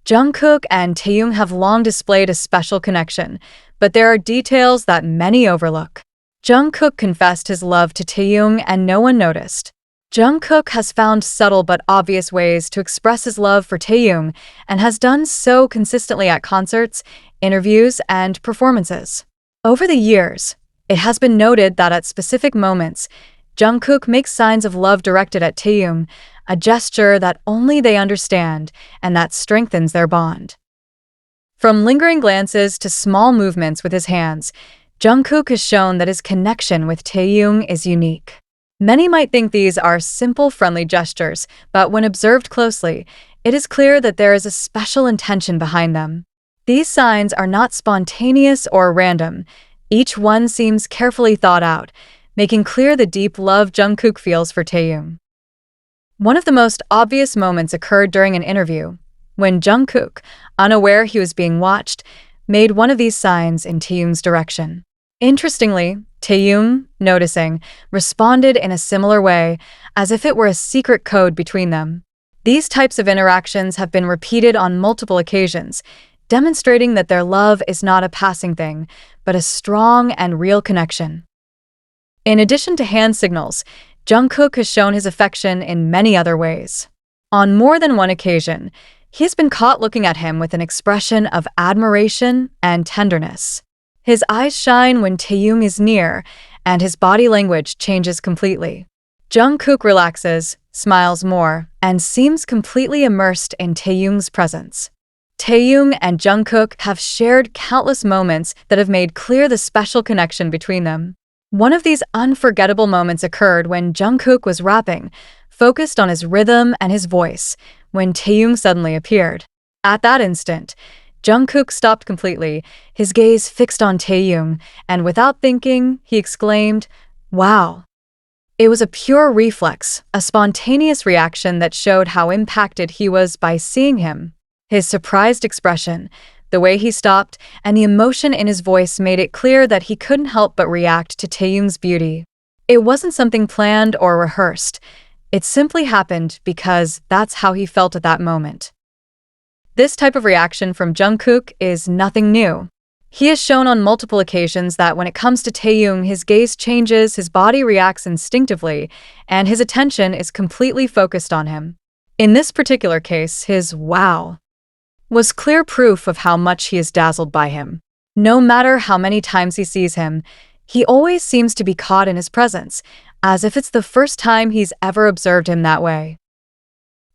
Jungkook and Taehyung have long displayed a special connection, but there are details that many overlook. Jungkook confessed his love to Taehyung and no one noticed. Jungkook has found subtle but obvious ways to express his love for Taehyung and has done so consistently at concerts, interviews, and performances. Over the years, it has been noted that at specific moments, Jungkook makes signs of love directed at Taehyung, a gesture that only they understand and that strengthens their bond. From lingering glances to small movements with his hands, Jungkook has shown that his connection with Taehyung is unique. Many might think these are simple, friendly gestures, but when observed closely, it is clear that there is a special intention behind them. These signs are not spontaneous or random. Each one seems carefully thought out, making clear the deep love Jungkook feels for Taehyung. One of the most obvious moments occurred during an interview, when Jungkook, unaware he was being watched, made one of these signs in Taehyung's direction. Interestingly, Taehyung, noticing, responded in a similar way, as if it were a secret code between them. These types of interactions have been repeated on multiple occasions, demonstrating that their love is not a passing thing, but a strong and real connection. In addition to hand signals, Jungkook has shown his affection in many other ways. On more than one occasion, he has been caught looking at him with an expression of admiration and tenderness. His eyes shine when Taehyung is near, and his body language changes completely. Jungkook relaxes, smiles more, and seems completely immersed in Taehyung's presence. Taehyung and Jungkook have shared countless moments that have made clear the special connection between them. One of these unforgettable moments occurred when Jungkook was rapping, focused on his rhythm and his voice, when Taehyung suddenly appeared. At that instant, Jungkook stopped completely, his gaze fixed on Taehyung, and without thinking, he exclaimed, "Wow!" It was a pure reflex, a spontaneous reaction that showed how impacted he was by seeing him. His surprised expression, the way he stopped, and the emotion in his voice made it clear that he couldn't help but react to Taehyung's beauty. It wasn't something planned or rehearsed. It simply happened because that's how he felt at that moment. This type of reaction from Jungkook is nothing new. He has shown on multiple occasions that when it comes to Taehyung, his gaze changes, his body reacts instinctively, and his attention is completely focused on him. In this particular case, his "wow" was clear proof of how much he is dazzled by him. No matter how many times he sees him, he always seems to be caught in his presence, as if it's the first time he's ever observed him that way.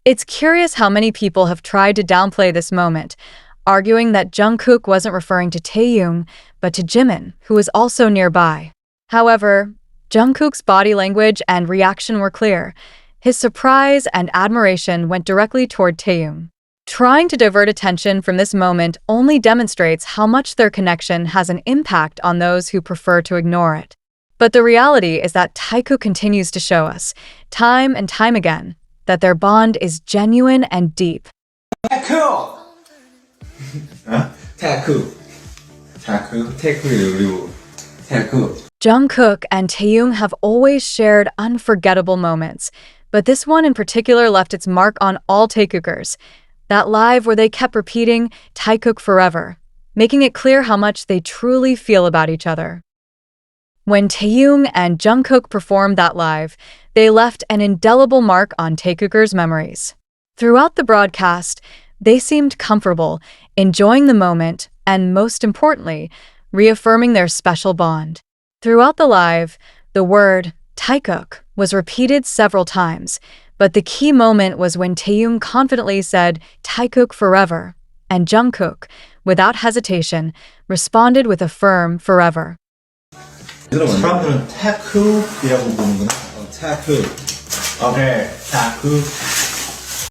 It's curious how many people have tried to downplay this moment, arguing that Jungkook wasn't referring to Taehyung, but to Jimin, who was also nearby. However, Jungkook's body language and reaction were clear. His surprise and admiration went directly toward Taehyung. Trying to divert attention from this moment only demonstrates how much their connection has an impact on those who prefer to ignore it. But the reality is that Taekook continues to show us, time and time again, that their bond is genuine and deep. Taekook! Taekook. Taekook. Taekook. Taekook. Jungkook and Taehyung have always shared unforgettable moments, but this one in particular left its mark on all Taekookers. That live where they kept repeating Taekook forever, making it clear how much they truly feel about each other. When Taehyung and Jungkook performed that live, they left an indelible mark on Taekookers' memories. Throughout the broadcast, they seemed comfortable, enjoying the moment, and most importantly, reaffirming their special bond. Throughout the live, the word Taekook was repeated several times, but the key moment was when Taehyung confidently said Taekook forever, and Jungkook, without hesitation, responded with a firm forever. 사람들은 Taekook이라고 부르는구나. Taekook. Okay, Taekook.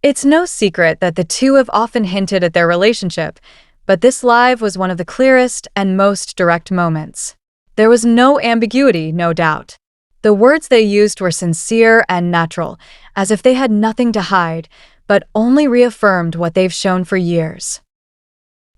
It's no secret that the two have often hinted at their relationship, but this live was one of the clearest and most direct moments. There was no ambiguity, no doubt. The words they used were sincere and natural, as if they had nothing to hide, but only reaffirmed what they've shown for years.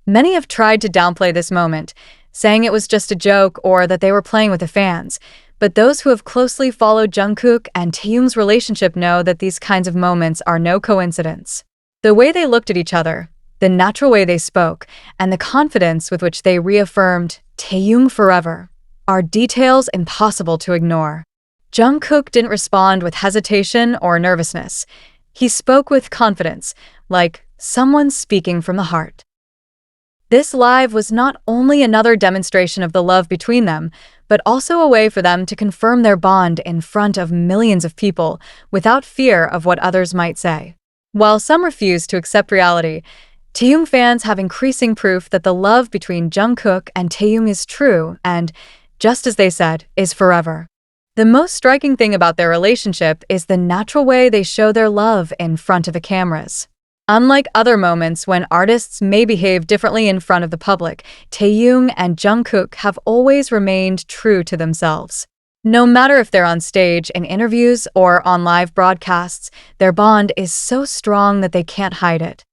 Many have tried to downplay this moment, saying it was just a joke or that they were playing with the fans, but those who have closely followed Jungkook and Taehyung's relationship know that these kinds of moments are no coincidence. The way they looked at each other, the natural way they spoke, and the confidence with which they reaffirmed Taehyung forever are details impossible to ignore. Jungkook didn't respond with hesitation or nervousness. He spoke with confidence, like someone speaking from the heart. This live was not only another demonstration of the love between them, but also a way for them to confirm their bond in front of millions of people without fear of what others might say. While some refuse to accept reality, Taehyung fans have increasing proof that the love between Jungkook and Taehyung is true and, just as they said, is forever. The most striking thing about their relationship is the natural way they show their love in front of the cameras. Unlike other moments when artists may behave differently in front of the public, Taehyung and Jungkook have always remained true to themselves. No matter if they're on stage in interviews or on live broadcasts, their bond is so strong that they can't hide it.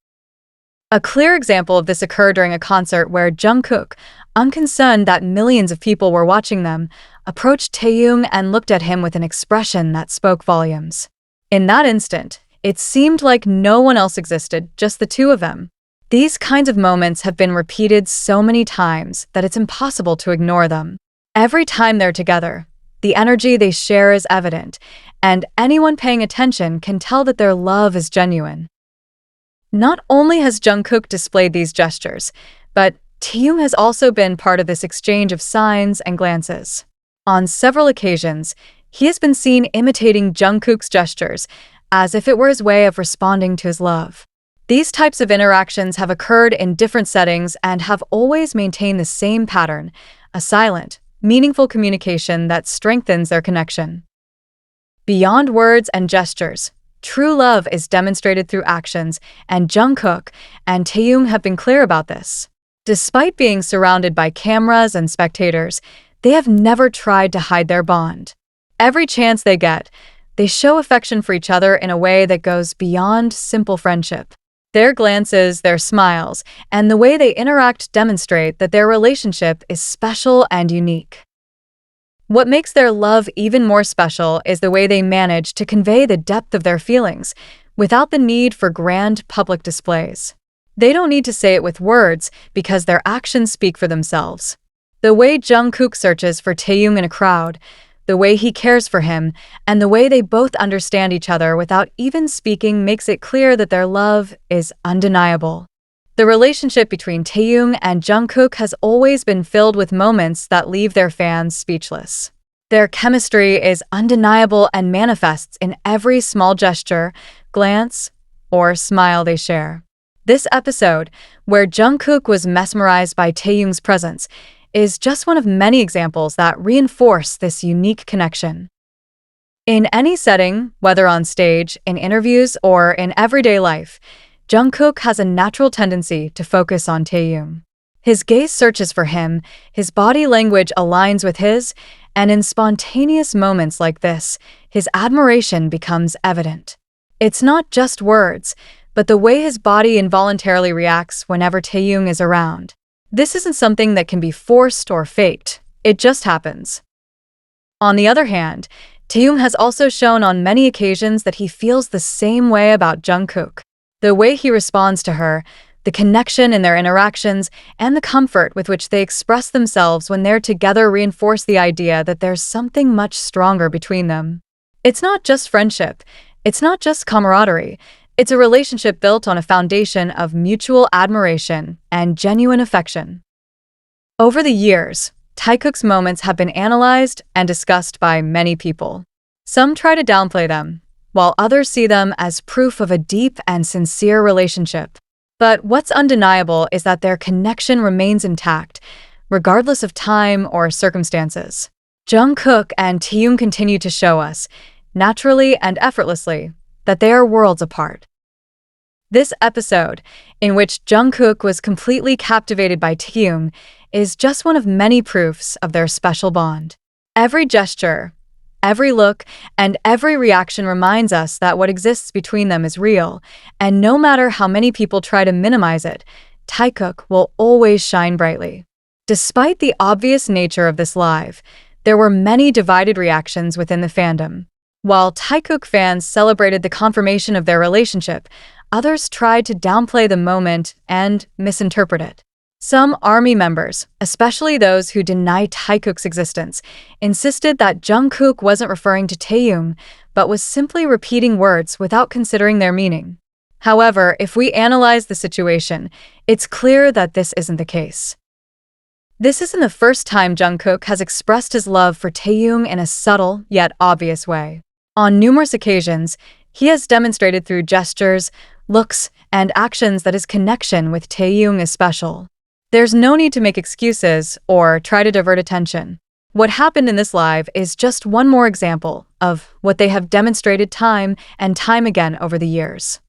A clear example of this occurred during a concert where Jungkook, unconcerned that millions of people were watching them, approached Taehyung and looked at him with an expression that spoke volumes. In that instant, it seemed like no one else existed, just the two of them. These kinds of moments have been repeated so many times that it's impossible to ignore them. Every time they're together, the energy they share is evident, and anyone paying attention can tell that their love is genuine. Not only has Jungkook displayed these gestures, but Taehyung has also been part of this exchange of signs and glances. On several occasions, he has been seen imitating Jungkook's gestures, as if it were his way of responding to his love. These types of interactions have occurred in different settings and have always maintained the same pattern, a silent, meaningful communication that strengthens their connection. Beyond words and gestures, true love is demonstrated through actions, and Jungkook and Taehyung have been clear about this. Despite being surrounded by cameras and spectators, they have never tried to hide their bond. Every chance they get, they show affection for each other in a way that goes beyond simple friendship. Their glances, their smiles, and the way they interact demonstrate that their relationship is special and unique. What makes their love even more special is the way they manage to convey the depth of their feelings without the need for grand public displays. They don't need to say it with words because their actions speak for themselves. The way Jungkook searches for Taehyung in a crowd, the way he cares for him, and the way they both understand each other without even speaking makes it clear that their love is undeniable. The relationship between Taehyung and Jungkook has always been filled with moments that leave their fans speechless. Their chemistry is undeniable and manifests in every small gesture, glance, or smile they share. This episode, where Jungkook was mesmerized by Taehyung's presence, is just one of many examples that reinforce this unique connection. In any setting, whether on stage, in interviews, or in everyday life, Jungkook has a natural tendency to focus on Taehyung. His gaze searches for him, his body language aligns with his, and in spontaneous moments like this, his admiration becomes evident. It's not just words, but the way his body involuntarily reacts whenever Taehyung is around. This isn't something that can be forced or faked, it just happens. On the other hand, Taehyung has also shown on many occasions that he feels the same way about Jungkook. The way he responds to her, the connection in their interactions, and the comfort with which they express themselves when they're together reinforce the idea that there's something much stronger between them. It's not just friendship, it's not just camaraderie, it's a relationship built on a foundation of mutual admiration and genuine affection. Over the years, Taekook's moments have been analyzed and discussed by many people. Some try to downplay them, while others see them as proof of a deep and sincere relationship. But what's undeniable is that their connection remains intact, regardless of time or circumstances. Jungkook and Taehyung continue to show us, naturally and effortlessly, that they are worlds apart. This episode, in which Jungkook was completely captivated by Taehyung, is just one of many proofs of their special bond. Every gesture, every look, and every reaction reminds us that what exists between them is real, and no matter how many people try to minimize it, Taekook will always shine brightly. Despite the obvious nature of this live, there were many divided reactions within the fandom. While Taekook fans celebrated the confirmation of their relationship, others tried to downplay the moment and misinterpret it. Some army members, especially those who denied Taekook's existence, insisted that Jungkook wasn't referring to Taehyung, but was simply repeating words without considering their meaning. However, if we analyze the situation, it's clear that this isn't the case. This isn't the first time Jungkook has expressed his love for Taehyung in a subtle yet obvious way. On numerous occasions, he has demonstrated through gestures, looks, and actions that his connection with Taehyung is special. There's no need to make excuses or try to divert attention. What happened in this live is just one more example of what they have demonstrated time and time again over the years.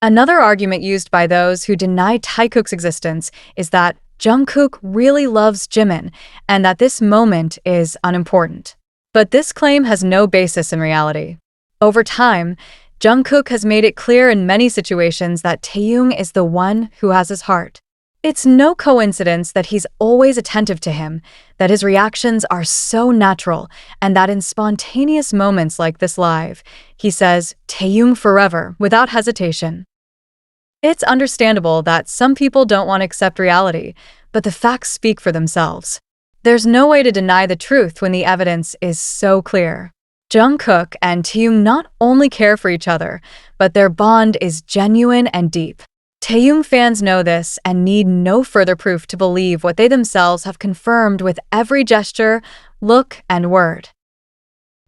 Another argument used by those who deny Taekook's existence is that Jungkook really loves Jimin and that this moment is unimportant. But this claim has no basis in reality. Over time, Jungkook has made it clear in many situations that Taehyung is the one who has his heart. It's no coincidence that he's always attentive to him, that his reactions are so natural, and that in spontaneous moments like this live, he says, "Taehyung forever," without hesitation. It's understandable that some people don't want to accept reality, but the facts speak for themselves. There's no way to deny the truth when the evidence is so clear. Jungkook and Taehyung not only care for each other, but their bond is genuine and deep. Taehyung fans know this and need no further proof to believe what they themselves have confirmed with every gesture, look, and word.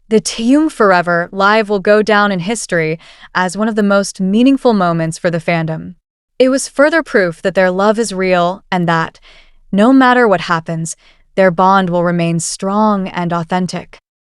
The Taehyung Forever live will go down in history as one of the most meaningful moments for the fandom. It was further proof that their love is real and that, no matter what happens, their bond will remain strong and authentic.